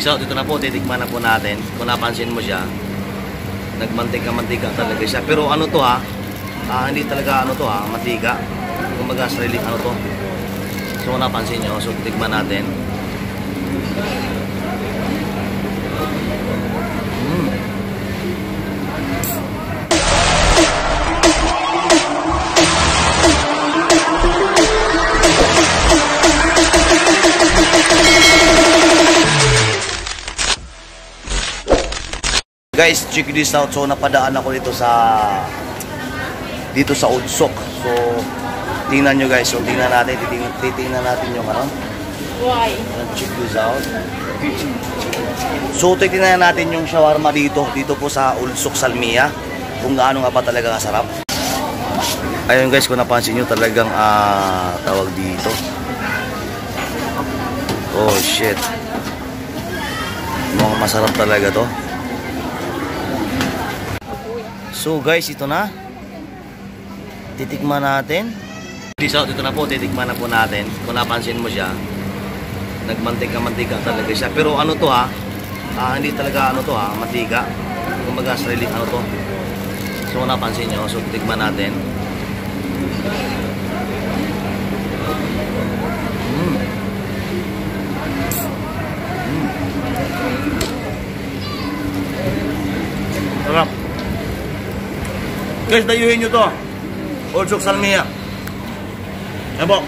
So, dito na po, titikman na po natin. Kung napansin mo siya, nagmantika-mantika talaga siya. Pero ano to ha, hindi talaga ano to ha, mantika. Kumbaga sariling ano to. So, kung napansin nyo, so titikman natin. Guys, check this out. So napadaan ako dito sa Udsok. So tingnan nyo guys. So tingnan natin, titingnan natin yung ano. Why? Check this out. So titingnan natin yung shawarma dito po sa Udsok Salmiya. Kung gaano nga pa talaga kasarap. Ayun guys, kung napansin nyo talagang tawag dito. Oh shit. Mukhang masarap talaga to. So guys, ito na. Titikman natin. So, dito na po, titikman na po natin. Kung napansin mo siya, nagmantika-mantika talaga siya. Pero ano to ha, hindi talaga ano to ha, mantika. Kumbaga sariling ano to. So kung napansin nyo, so titikman natin. Sarap. Guys, dayuhin nyo to. Udsok Salmiya. Ayan po.